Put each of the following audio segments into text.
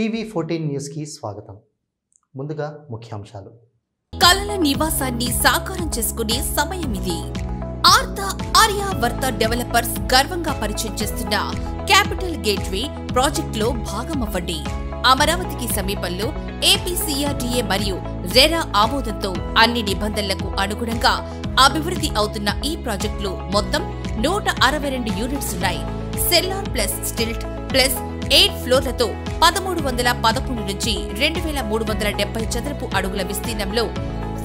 టీవీ14 news కి స్వాగతం. ముందుగా ముఖ్యాంశాలు. కలల నివాసాన్ని సాకారం చేసుకునే సమయం ఇది. ఆర్యావర్త డెవలపర్స్ గర్వంగా పరిచయం చేస్తున్న క్యాపిటల్ గేట్వే ప్రాజెక్టులో భాగమవ్వండి. అమరావతికి సమీపంలో ఏపీసీఆర్డీఏ మరియు రెరా ఆమోదంతో అన్ని నిబంధనలకు అనుగుణంగా అభివృద్ధి అవుతున్న ఈ ప్రాజెక్టులో మొత్తం 162 యూనిట్స్ ఉన్నాయి. సెల్లార్ ప్లస్ స్టిల్ట్ ప్లస్ 8 ఫ్లోర్లతో 1311 నుంచి 2370 చదరపు అడుగుల విస్తీర్ణంలో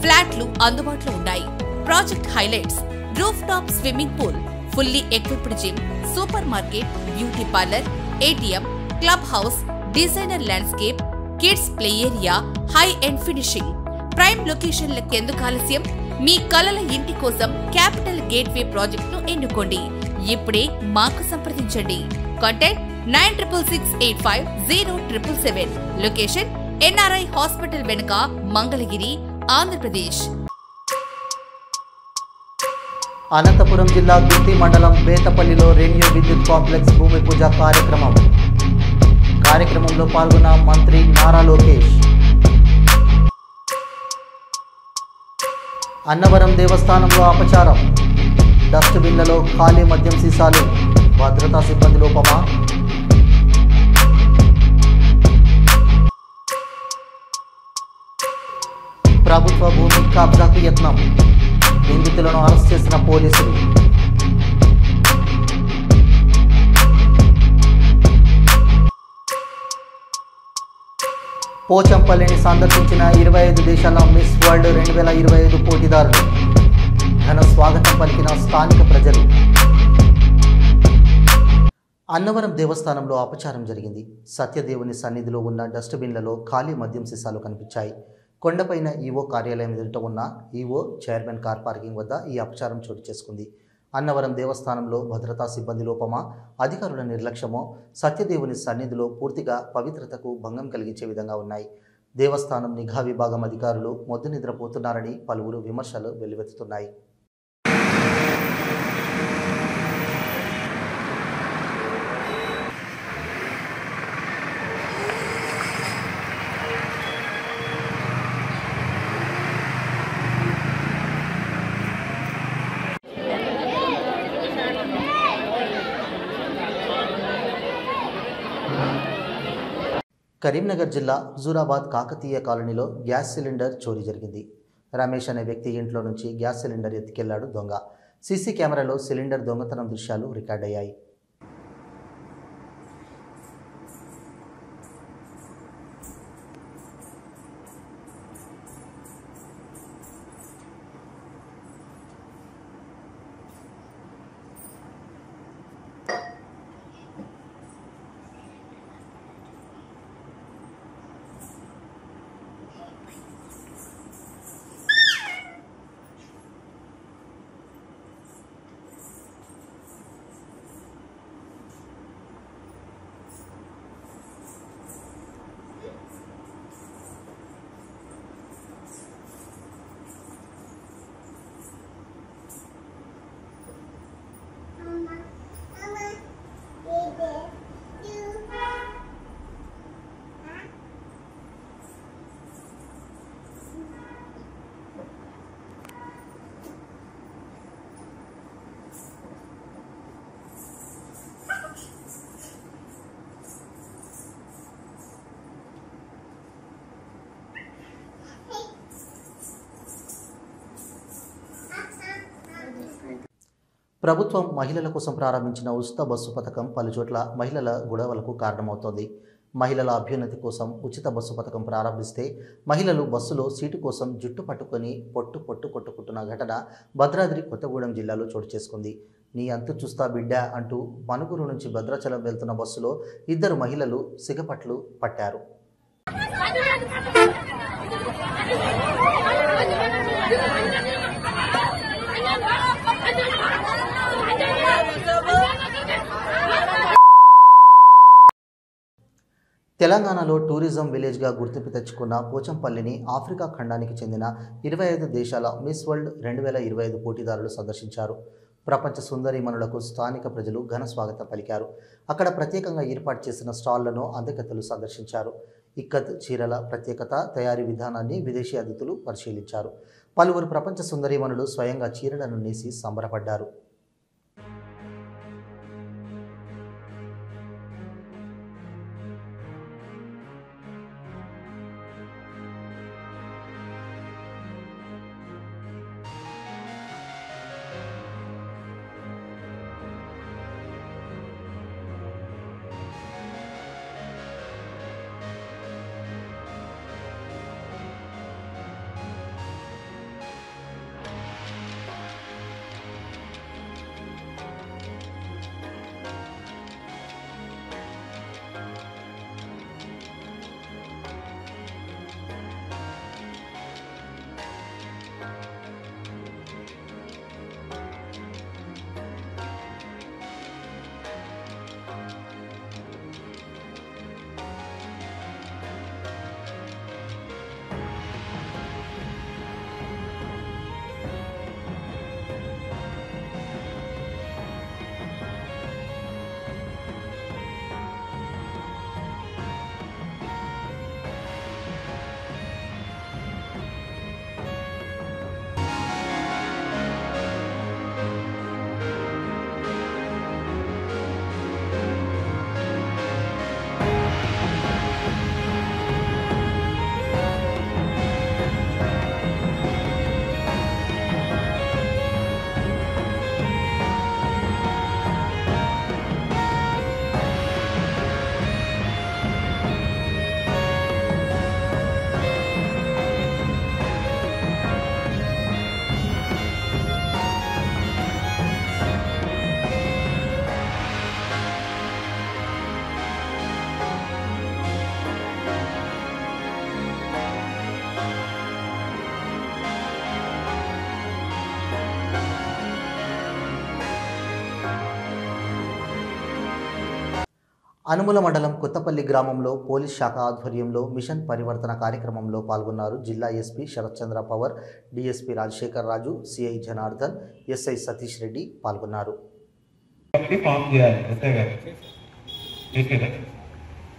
ఫ్లాట్లు అందుబాటులో ఉన్నాయి. Project highlights: roof top swimming pool, fully equipped gym, super market, beauty parlour, ATM, club house, designer landscape, kids play area, high end finishing. Prime లొకేషన్లకెందుకు ఆలస్యం? మీ కలల ఇంటి కోసం క్యాపిటల్ గేట్వే ప్రాజెక్టును ఎన్నుకోండి. ఇప్పుడే మాకు సంప్రదించండి. కాంటాక్ట్ 9668507777. లొకేషన్ ఎన్ఆర్ఐ హాస్పిటల్ వెనుక, మంగళగిరి, ఆంధ్రప్రదేశ్. అనంతపురం జిల్లా గుత్తి మండలం బేతపల్లిలో రెన్యూ విద్యుత్ కాంప్లెక్స్ భూమి పూజ కార్యక్రమంలో పాల్గొన్న మంత్రి నారా లోకేష్. అన్నవరం దేవస్థానంలో అపచారం, డస్ట్బిన్లలో ఖాళీ మద్యం సీసాలు, భద్రతా సిబ్బంది లోపమా? ప్రభుత్వ భూమి కబ్జాకు యత్నం, నిందితులను అరెస్ట్ చేసిన పోలీసులు. పోచంపల్లిని సందర్శించిన 25 దేశాల మిస్ వరల్డ్ 2025 పోటీదారులు. ఘన స్వాగతం పలికిన స్థానిక ప్రజలు. అన్నవరం దేవస్థానంలో అపచారం జరిగింది. సత్యదేవుని సన్నిధిలో ఉన్న డస్ట్బిన్లలో ఖాళీ మద్యం సీసాలు కనిపించాయి. కొండపైన ఈవో కార్యాలయం ఎదుట ఉన్న ఈవో చైర్మన్ కార్ పార్కింగ్ వద్ద ఈ అపచారం చోటు చేసుకుంది. అన్నవరం దేవస్థానంలో భద్రతా సిబ్బంది లోపమా, అధికారుల నిర్లక్ష్యమో సత్యదేవుని సన్నిధిలో పూర్తిగా పవిత్రతకు భంగం కలిగించే విధంగా ఉన్నాయి. దేవస్థానం నిఘా విభాగం అధికారులు మొద్దు నిద్రపోతున్నారని పలువురు విమర్శలు వెల్లువెత్తుతున్నాయి. కరీంనగర్ జిల్లా హుజూరాబాద్ కాకతీయ కాలనీలో గ్యాస్ సిలిండర్ చోరీ జరిగింది. రమేష్ అనే వ్యక్తి ఇంట్లో నుంచి గ్యాస్ సిలిండర్ ఎత్తుకెళ్లాడు దొంగ. సీసీ కెమెరాలో సిలిండర్ దొంగతనం దృశ్యాలు రికార్డయ్యాయి. ప్రభుత్వం మహిళల కోసం ప్రారంభించిన ఉచిత బస్సు పథకం పలుచోట్ల మహిళల గొడవలకు కారణమవుతోంది. మహిళల అభ్యున్నతి కోసం ఉచిత బస్సు పథకం ప్రారంభిస్తే మహిళలు బస్సులో సీటు కోసం జుట్టు పట్టుకొని పొట్టు కొట్టుకుంటున్న ఘటన భద్రాద్రి కొత్తగూడెం జిల్లాలో చోటు చేసుకుంది. నీ అంతు చూస్తా బిడ్డ అంటూ మనుగురు నుంచి భద్రాచలం వెళ్తున్న బస్సులో 2 మహిళలు సిగపట్లు పట్టారు. తెలంగాణలో టూరిజం విలేజ్గా గుర్తింపు తెచ్చుకున్న పోచంపల్లిని ఆఫ్రికా ఖండానికి చెందిన 25 దేశాల మిస్ వరల్డ్ 2025 పోటీదారులు సందర్శించారు. ప్రపంచ సుందరీమణులకు స్థానిక ప్రజలు ఘన స్వాగతం పలికారు. అక్కడ ప్రత్యేకంగా ఏర్పాటు చేసిన స్టాళ్లను అందగత్తెలు సందర్శించారు. ఇక్కత్ చీరల ప్రత్యేకత, తయారీ విధానాన్ని విదేశీ అతిథులు పరిశీలించారు. పలువురు ప్రపంచ సుందరీమణులు స్వయంగా చీరలను నేసి సంబరపడ్డారు. అనుముల మండలం కొత్తపల్లి గ్రామంలో పోలీస్ శాఖ ఆధ్వర్యంలో మిషన్ పరివర్తన కార్యక్రమంలో పాల్గొన్నారు. జిల్లా SP Sharatchandra Pawar, DSP Rajasekhar Raju, CI Janardhan, SI Satish Reddy పాల్గొన్నారు.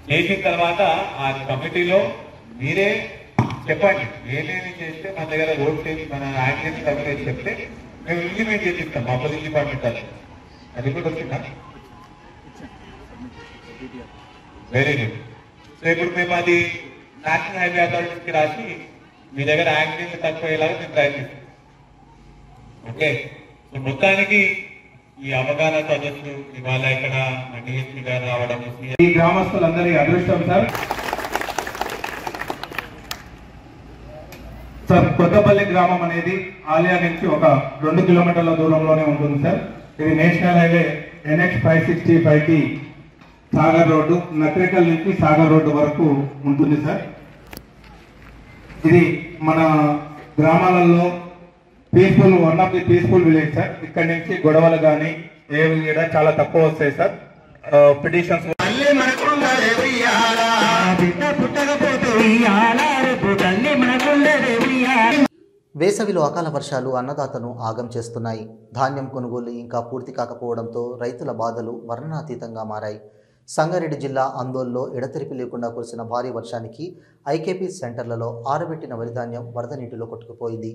చేసిన తర్వాత ఆ కమిటీలో మీరే చెప్పండి ఏమేమి చేస్తే మన దగ్గర రోడ్ సేఫ్టీ మన యాక్సిడెంట్ తగ్గలేదు చెప్తే మేము ఇంప్లిమెంట్ చేసిస్తాం మా పోలీస్ డిపార్ట్మెంట్ అది కూడా వచ్చిందా? Very good. సో ఇప్పుడు మేము అది నేషనల్ హైవే అథారిటీకి రాసి మీ దగ్గర యాక్సిడెంట్లు తక్కువయ్యేలాగా మేము ప్రయత్నిస్తాం. ఓకే, సో మొత్తానికి ఈ అవగాహన సదస్సు ఇవాళ ఇక్కడ డిఎస్పీ గారు రావడం ఈ గ్రామస్తులందరి అదృష్టం సార్. సార్ కొత్తపల్లి గ్రామం అనేది ఆలియా నుంచి ఒక 2 కిలోమీటర్ల దూరంలోనే ఉంటుంది సార్. ఇది నేషనల్ హైవే NH 565కి సాగర్ రోడ్డు, నక్రేకల్ నుంచి సాగర్ రోడ్డు వరకు ఉంటుంది సార్. ఇది మన గ్రామాలలో peaceful, one of the peaceful village sir. ఇక్కడ నుంచి గొడవలు కానీ ఏవి కూడా చాలా తక్కువ వస్తాయి సార్. పిటిషన్స్ వేసవిలో అకాల వర్షాలు అన్నదాతను ఆగం చేస్తున్నాయి. ధాన్యం కొనుగోలు ఇంకా పూర్తి కాకపోవడంతో రైతుల బాధలు వర్ణనాతీతంగా మారాయి. సంగారెడ్డి జిల్లా అందోల్లో ఎడతెరిపి లేకుండా కురిసిన భారీ వర్షానికి ఐకేపీ సెంటర్లలో ఆరబెట్టిన వరిధాన్యం వరద నీటిలో కొట్టుకుపోయింది.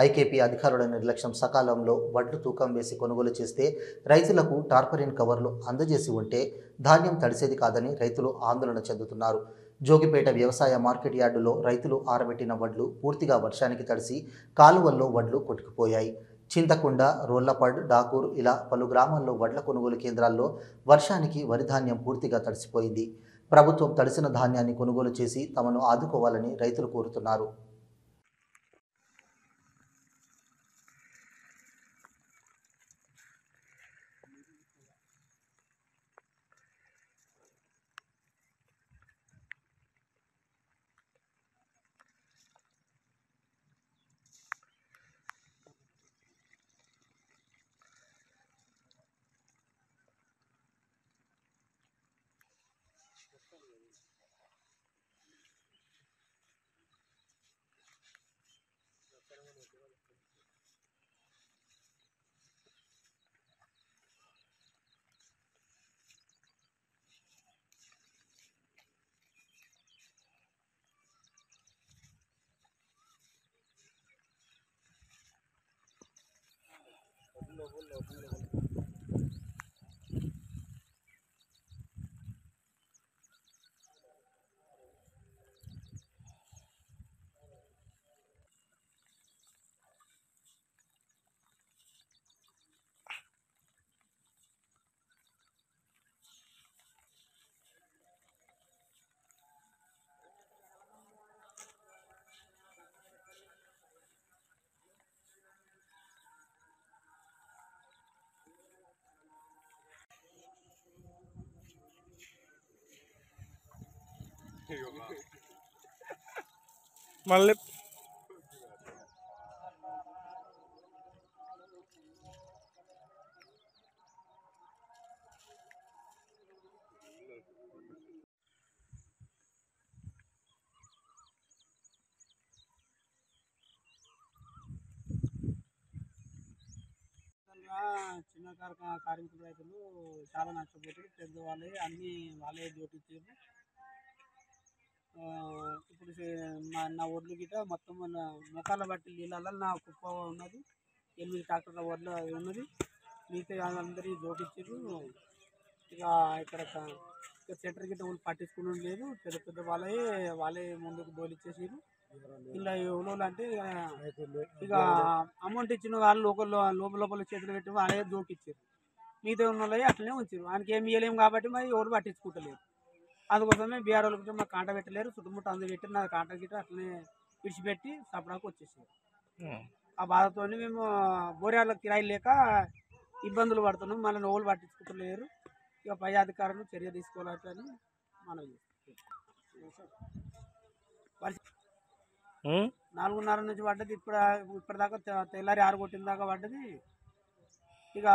ఐకేపీ అధికారుల నిర్లక్ష్యం, సకాలంలో వడ్లు తూకం వేసి కొనుగోలు చేస్తే రైతులకు టార్పరిన్ కవర్లు అందజేసి ఉంటే ధాన్యం తడిసేది కాదని రైతులు ఆందోళన చెందుతున్నారు. జోగిపేట వ్యవసాయ మార్కెట్ యార్డులో రైతులు ఆరబెట్టిన వడ్లు పూర్తిగా వర్షానికి తడిసి కాలువల్లో వడ్లు కొట్టుకుపోయాయి. చింతకుండ, రోళ్లపడ్, డాకూర్ ఇలా పలు గ్రామాల్లో వడ్ల కొనుగోలు కేంద్రాల్లో వర్షానికి వరిధాన్యం పూర్తిగా తడిసిపోయింది. ప్రభుత్వం తడిసిన ధాన్యాన్ని కొనుగోలు చేసి తమను ఆదుకోవాలని రైతులు కోరుతున్నారు. మళ్ళీ చిన్న కార్మికుల రైతులు చాలా నష్టపోతారు. పెద్దవాళ్ళే అన్నీ వాళ్ళే దోటించారు. ఇప్పుడు నా ఒడ్లు గిట మొత్తం ముఖాల బట్టి నీళ్ళల్లో నా కుప్ప ఉన్నది. 8 ట్రాక్టర్ల ఒడ్లు ఉన్నది. మిగతా అందరికీ దోటించారు. ఇక ఇక్కడ సెంటర్ గిట్ట వాళ్ళు పట్టించుకుని లేదు. పెద్ద పెద్ద వాళ్ళే ముందుకు దోలిచ్చేసారు. ఇలా ఎవరు అంటే ఇక అమౌంట్ ఇచ్చిన వాళ్ళు లోపల చేతులు పెట్టి వాళ్ళే దోకిచ్చారు. మిగతా ఉన్న వాళ్ళే అట్లనే ఉంచారు. ఆయనకి ఏమి ఇవ్వలేము కాబట్టి మరి ఎవరు పట్టించుకుంటలేరు. అందుకోసమే బీఆర్ వాళ్ళకి మాకు కాంట పెట్టలేరు. చుట్టుముట్టు అందరూ పెట్టి నా కాంట గిట్ట అట్లనే విడిచిపెట్టి సపడాకు వచ్చేసారు. ఆ బాధతో మేము బోర్యాల కిరాయి లేక ఇబ్బందులు పడుతున్నాం. మళ్ళీ నోళ్ళు పట్టించుకుంటలేరు. ఇక పై అధికారులు చర్య తీసుకోవాలని మనం 4:30 నుంచి పడ్డది. ఇప్పటిదాకా తెల్లారి 6 కొట్టిన దాకా పడ్డది. ఇక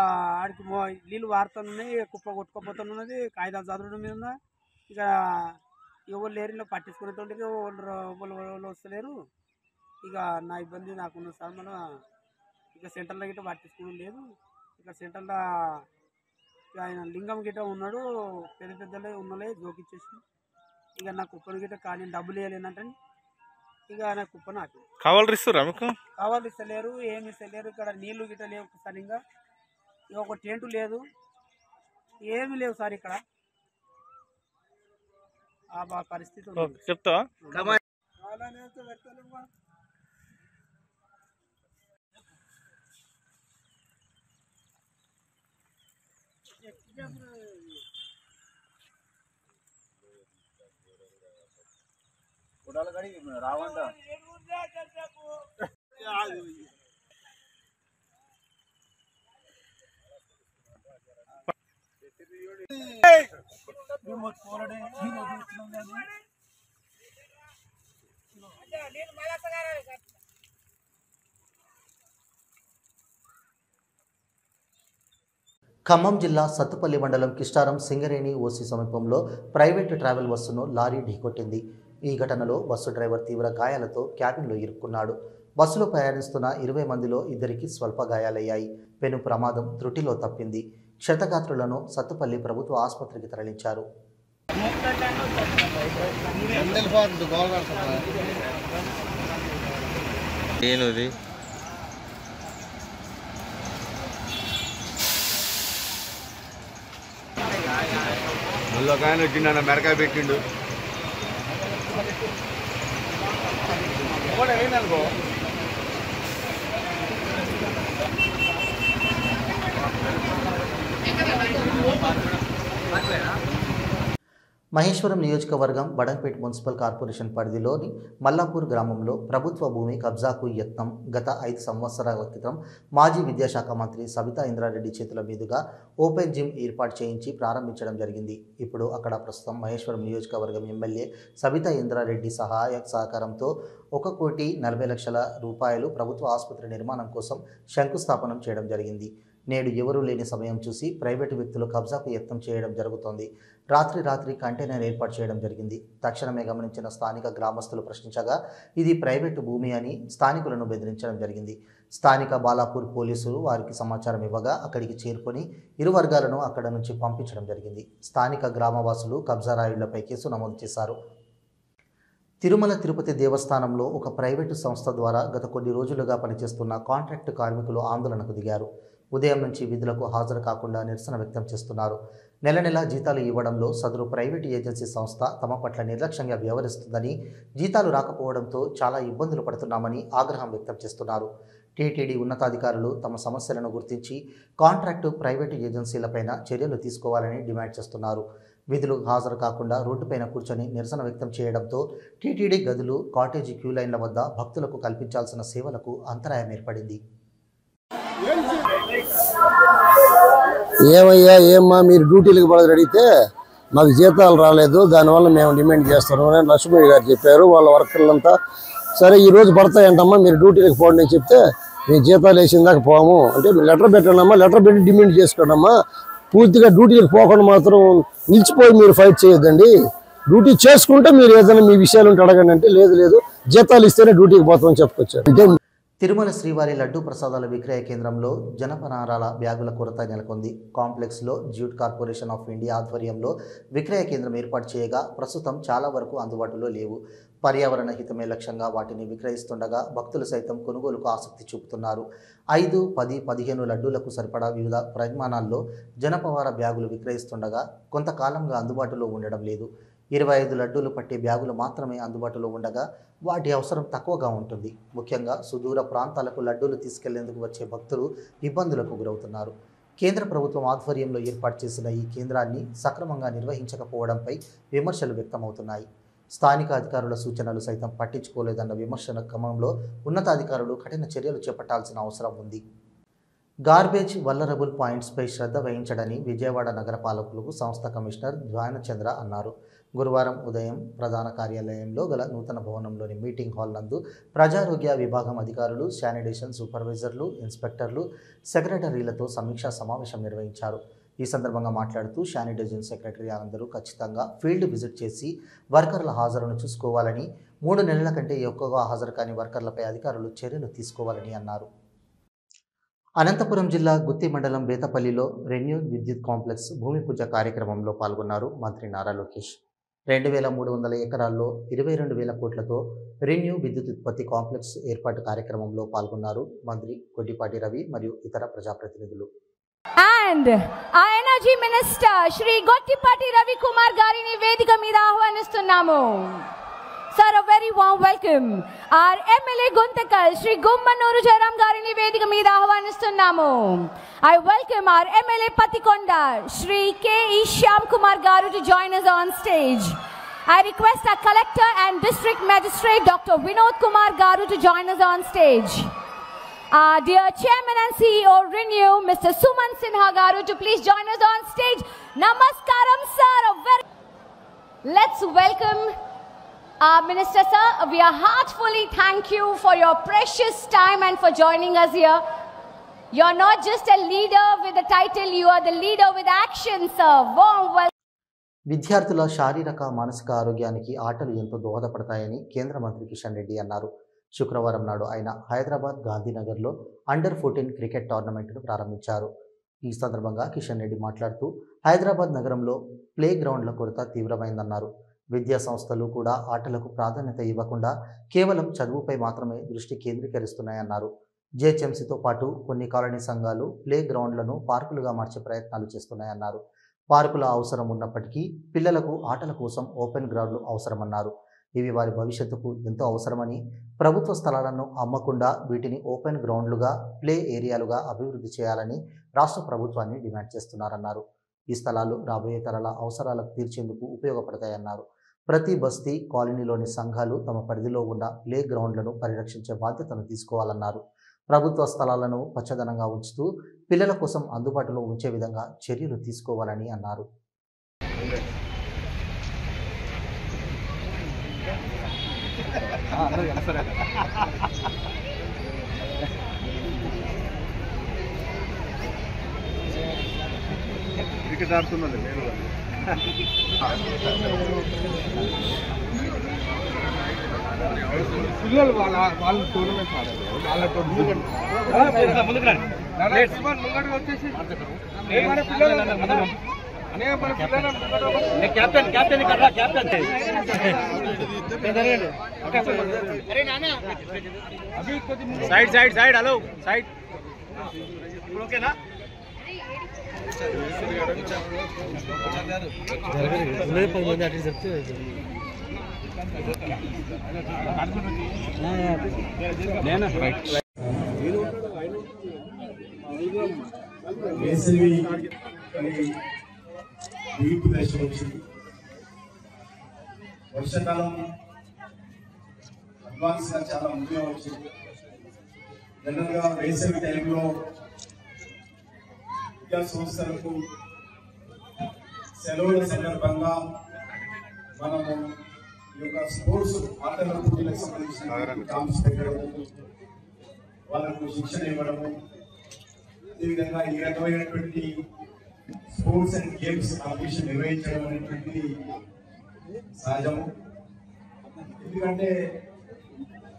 ఆడికి నీళ్ళు వారుతున్నాయి. కుప్ప కొట్టుకోపోతున్నది. కాగితాలు చదవడం మీద ఉన్నా. ఇక ఎవరు లేరు. ఇలా పట్టించుకునేటోళ్ళు వాళ్ళు వస్తలేరు. ఇక నా ఇబ్బంది నాకున్న సార్ మన ఇక సెంటర్లో గిట్ట పట్టించుకోవడం లేదు. ఇక సెంటర్లో ఆయన లింగం గిట్ట ఉన్నాడు. పెద్ద పెద్దలే ఉన్నలే జోకిచ్చేసి ఇక నా కుప్పని గిట్ట కానీ డబ్బులు వేయలేనంటే ఇక నా కుప్ప నాకు కావాలి ఇస్తారా మీకు? కావాలి ఇస్తలేరు. ఏమి ఇస్తలేరు. ఇక్కడ నీళ్లు గిట్ట లేవు సరిగ్గా. ఇక ఒక టెంటు లేదు. ఏమి లేవు సార్ ఇక్కడ. ఆ పరిస్థితి చెప్తావా? రావంట ఖమ్మం జిల్లా సత్తుపల్లి మండలం కిష్టారం సింగరేణి ఓసి సమీపంలో ప్రైవేటు ట్రావెల్ బస్సును లారీ ఢీకొట్టింది. ఈ ఘటనలో బస్సు డ్రైవర్ తీవ్ర గాయాలతో క్యాబిన్లో ఇరుక్కున్నాడు. బస్సులో ప్రయాణిస్తున్న 20 మందిలో 2కి స్వల్ప గాయాలయ్యాయి. పెను ప్రమాదం త్రుటిలో తప్పింది. క్షతగాత్రులను సత్తుపల్లి ప్రభుత్వ ఆసుపత్రికి తరలించారు. ముళ్ళకాయన వచ్చిండ మెరకాయ పెట్టిండు. మహేశ్వరం నియోజకవర్గం బడంపేట్ మున్సిపల్ కార్పొరేషన్ పరిధిలోని మల్లాపూర్ గ్రామంలో ప్రభుత్వ భూమి కబ్జాకు యత్నం గత 5 సంవత్సరాల క్రితం మాజీ విద్యాశాఖ మంత్రి సబితా ఇంద్రారెడ్డి చేతుల మీదుగా ఓపెన్ జిమ్ ఏర్పాటు చేయించి ప్రారంభించడం జరిగింది. ఇప్పుడు అక్కడ ప్రస్తుతం మహేశ్వరం నియోజకవర్గం ఎమ్మెల్యే సబితా ఇంద్రారెడ్డి సహకారంతో 1,40,00,000 రూపాయలు ప్రభుత్వ ఆసుపత్రి నిర్మాణం కోసం శంకుస్థాపనం చేయడం జరిగింది. నేడు ఎవరూ లేని సమయం చూసి ప్రైవేటు వ్యక్తులు కబ్జాకు యత్నం చేయడం జరుగుతోంది. రాత్రి కంటైనర్ ఏర్పాటు చేయడం జరిగింది. తక్షణమే గమనించిన స్థానిక గ్రామస్తులు ప్రశ్నించగా ఇది ప్రైవేటు భూమి అని స్థానికులను బెదిరించడం జరిగింది. స్థానిక బాలాపూర్ పోలీసులు వారికి సమాచారం ఇవ్వగా అక్కడికి చేరుకొని ఇరు వర్గాలను అక్కడ నుంచి పంపించడం జరిగింది. స్థానిక గ్రామవాసులు కబ్జా రాయుళ్లపై కేసు నమోదు చేశారు. తిరుమల తిరుపతి దేవస్థానంలో ఒక ప్రైవేటు సంస్థ ద్వారా గత కొన్ని రోజులుగా పనిచేస్తున్న కాంట్రాక్టు కార్మికులు ఆందోళనకు దిగారు. ఉదయం నుంచి విధులకు హాజరు కాకుండా నిరసన వ్యక్తం చేస్తున్నారు. నెల నెలా జీతాలు ఇవ్వడంలో సదరు ప్రైవేటు ఏజెన్సీ సంస్థ తమ పట్ల నిర్లక్ష్యంగా వ్యవహరిస్తుందని, జీతాలు రాకపోవడంతో చాలా ఇబ్బందులు పడుతున్నామని ఆగ్రహం వ్యక్తం చేస్తున్నారు. టీటీడీ ఉన్నతాధికారులు తమ సమస్యలను గుర్తించి కాంట్రాక్టు ప్రైవేటు ఏజెన్సీలపైన చర్యలు తీసుకోవాలని డిమాండ్ చేస్తున్నారు. విధులకు హాజరు కాకుండా రోడ్డుపైన కూర్చొని నిరసన వ్యక్తం చేయడంతో టీటీడీ గదులు, కాటేజీ క్యూ లైన్ల వద్ద భక్తులకు కల్పించాల్సిన సేవలకు అంతరాయం ఏర్పడింది. ఏమయ్యా ఏమ్మా మీరు డ్యూటీలకు పడదు అడిగితే మాకు జీతాలు రాలేదు, దానివల్ల మేము డిమాండ్ చేస్తున్నాం అని లక్ష్మీ గారు చెప్పారు. వాళ్ళ వర్కర్లంతా సరే ఈరోజు పడతాయంటమ్మా మీరు డ్యూటీలకు పోండి అని చెప్తే మేము జీతాలు వేసిన దాకా పోము అంటే లెటర్ పెట్టండమ్మా, లెటర్ పెట్టి డిమాండ్ చేసుకోండమ్మా, పూర్తిగా డ్యూటీలకు పోకుండా మాత్రం నిలిచిపోయి మీరు ఫైట్ చేయొద్దండి, డ్యూటీ చేసుకుంటే మీరు ఏదైనా మీ విషయాలు ఉంటే అడగండి అంటే లేదు జీతాలు ఇస్తేనే డ్యూటీకి పోతామని చెప్పుకొచ్చారు. అంటే తిరుమల శ్రీవారి లడ్డూ ప్రసాదాల విక్రయ కేంద్రంలో జనపనారాల బ్యాగుల కొరత నెలకొంది. కాంప్లెక్స్లో జ్యూట్ కార్పొరేషన్ ఆఫ్ ఇండియా ఆధ్వర్యంలో విక్రయ కేంద్రం ఏర్పాటు చేయగా ప్రస్తుతం చాలా వరకు అందుబాటులో లేవు. పర్యావరణ హితమే లక్ష్యంగా వాటిని విక్రయిస్తుండగా భక్తులు సైతం కొనుగోలుకు ఆసక్తి చూపుతున్నారు. 5, 10, 15 లడ్డూలకు సరిపడా వివిధ పరిమాణాల్లో జనపనార బ్యాగులు విక్రయిస్తుండగా కొంతకాలంగా అందుబాటులో ఉండడం లేదు. 25 లడ్డూలు పట్టే బ్యాగులు మాత్రమే అందుబాటులో ఉండగా వాటి అవసరం తక్కువగా ఉంటుంది. ముఖ్యంగా సుదూర ప్రాంతాలకు లడ్డూలు తీసుకెళ్లేందుకు వచ్చే భక్తులు ఇబ్బందులకు గురవుతున్నారు. కేంద్ర ప్రభుత్వం ఆధ్వర్యంలో ఏర్పాటు చేసిన ఈ కేంద్రాన్ని సక్రమంగా నిర్వహించకపోవడంపై విమర్శలు వ్యక్తమవుతున్నాయి. స్థానిక అధికారుల సూచనలు సైతం పట్టించుకోలేదన్న విమర్శల క్రమంలో ఉన్నతాధికారులు కఠిన చర్యలు చేపట్టాల్సిన అవసరం ఉంది. గార్బేజ్ వల్నరబుల్ పాయింట్స్పై శ్రద్ధ వహించడని విజయవాడ నగరపాలకులకు సంస్థ కమిషనర్ ధ్యానచంద్ర అన్నారు. గురువారం ఉదయం ప్రధాన కార్యాలయంలో గల నూతన భవనంలోని మీటింగ్ హాల్ నందు ప్రజారోగ్య విభాగం అధికారులు, శానిటేషన్ సూపర్వైజర్లు, ఇన్స్పెక్టర్లు, సెక్రటరీలతో సమీక్షా సమావేశం నిర్వహించారు. ఈ సందర్భంగా మాట్లాడుతూ శానిటేషన్ సెక్రటరీ అందరూ ఖచ్చితంగా ఫీల్డ్ విజిట్ చేసి వర్కర్ల హాజరును చూసుకోవాలని, 3 నెలల కంటే ఎక్కువగా హాజరు కాని వర్కర్లపై అధికారులు చర్యలు తీసుకోవాలని అన్నారు. అనంతపురం జిల్లా గుత్తి మండలం బేతపల్లిలో రెన్యూ విద్యుత్ కాంప్లెక్స్ భూమి పూజ కార్యక్రమంలో పాల్గొన్నారు మంత్రి నారా లోకేష్. 2300 ఎకరాల్లో 22,000 కోట్లతో రెన్యూ విద్యుత్ ఉత్పత్తి కాంప్లెక్స్ ఏర్పాటు కార్యక్రమంలో పాల్గొన్నారు మంత్రి కొద్దిపాటి రవి మరియు ఇతర ప్రజాప్రతినిధులు. And our energy minister Shri Gottipati Ravi Kumar garini vedika meeda ahvanistunnamo. Sir, a very warm welcome. Our MLA Guntakal Shri Gummanuru Jairam garini vedika meeda ahvanistunnamo. I welcome our MLA Patikonda Shri K.E. Shyam Kumar garu to join us on stage. I request our collector and district magistrate Dr. Vinod Kumar garu to join us on stage. Dear Chairman and CEO Renew, Mr. Suman Sinha garu to please join us on stage. Namaskaram sir. Let's welcome our Minister sir. We are heartfully thank you for your precious time and for joining us here. You are not just a leader with a title, you are the leader with action sir. Warm welcome. విద్యార్థుల శారీరక మానసిక ఆరోగ్యానికి ఆటలు ఎంతో దోహదపడతాయని కేంద్ర మంత్రి కిషన్ రెడ్డి అన్నారు. శుక్రవారం నాడు ఆయన హైదరాబాద్ గాంధీనగర్లో అండర్-14 క్రికెట్ టోర్నమెంట్ను ప్రారంభించారు. ఈ సందర్భంగా కిషన్ రెడ్డి మాట్లాడుతూ హైదరాబాద్ నగరంలో ప్లే గ్రౌండ్ల కొరత తీవ్రమైందన్నారు. విద్యా సంస్థలు కూడా ఆటలకు ప్రాధాన్యత ఇవ్వకుండా కేవలం చదువుపై మాత్రమే దృష్టి కేంద్రీకరిస్తున్నాయన్నారు. జేహెచ్ఎంసీతో పాటు కొన్ని కాలనీ సంఘాలు ప్లే గ్రౌండ్లను పార్కులుగా మార్చే ప్రయత్నాలు చేస్తున్నాయన్నారు. పార్కుల అవసరం ఉన్నప్పటికీ పిల్లలకు ఆటల కోసం ఓపెన్ గ్రౌండ్లు అవసరమన్నారు. ఇవి వారి భవిష్యత్తుకు ఎంతో అవసరమని, ప్రభుత్వ స్థలాలను అమ్మకుండా వీటిని ఓపెన్ గ్రౌండ్లుగా, ప్లే ఏరియాలుగా అభివృద్ధి చేయాలని రాష్ట్ర ప్రభుత్వాన్ని డిమాండ్ చేస్తున్నారన్నారు. ఈ స్థలాలు రాబోయే తరాల అవసరాలకు తీర్చేందుకు ఉపయోగపడతాయన్నారు. ప్రతి బస్తీ, కాలనీలోని సంఘాలు తమ పరిధిలో ఉన్న ప్లే గ్రౌండ్లను పరిరక్షించే బాధ్యతను తీసుకోవాలన్నారు. ప్రభుత్వ స్థలాలను పచ్చదనంగా ఉంచుతూ పిల్లల కోసం అందుబాటులో ఉంచే విధంగా చర్యలు తీసుకోవాలని అన్నారు. క్రికెట్ ఆడుతున్నది పిల్లలు వాళ్ళు టోర్నమెంట్ ఆడారు. వాళ్ళతో ముందుకు వచ్చేసి side side side hello side ఓకేనా వేసవి వీపు దశ వచ్చింది. వర్షాకాలం అడ్వాన్స్ గా చాలా ముందుగా వచ్చింది. జనరల్ గా వేసవి టైంలో విద్యా సంస్థలకు సెలవుల సందర్భంగా మనము ఈ యొక్క స్పోర్ట్స్ ఆటల పోటీలకు సంబంధించిన క్యాంప్స్ పెట్టడము, వాళ్ళకు శిక్షణ ఇవ్వడము, అదేవిధంగా ఈ రకమైనటువంటి స్పోర్ట్స్ అండ్ గేమ్స్ కాంపిటీషన్ నిర్వహించడం అనేటువంటిది సహజము. ఎందుకంటే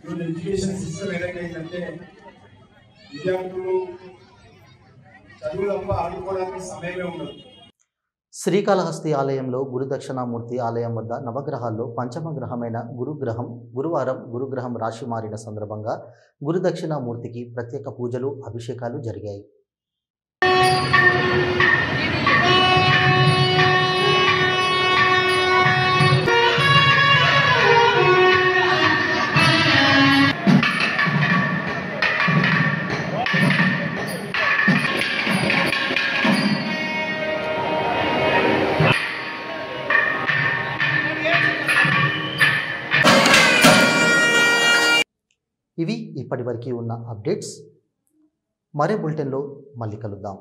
ఈరోజు ఎడ్యుకేషన్ సిస్టమ్ ఏదైతే విద్యార్థులు చదువు తప్ప ఆడుకోవడానికి సమయమే ఉండదు. శ్రీకాళహస్తి ఆలయంలో గురుదక్షిణామూర్తి ఆలయం వద్ద నవగ్రహాల్లో పంచమ గ్రహమైన గురువారం గురుగ్రహం రాశి మారిన సందర్భంగా గురుదక్షిణామూర్తికి ప్రత్యేక పూజలు అభిషేకాలు జరిగాయి. ఇవి ఇప్పటివరకు ఉన్న అప్డేట్స్. మరే బులెటిన్లో మళ్ళీ కలుద్దాం.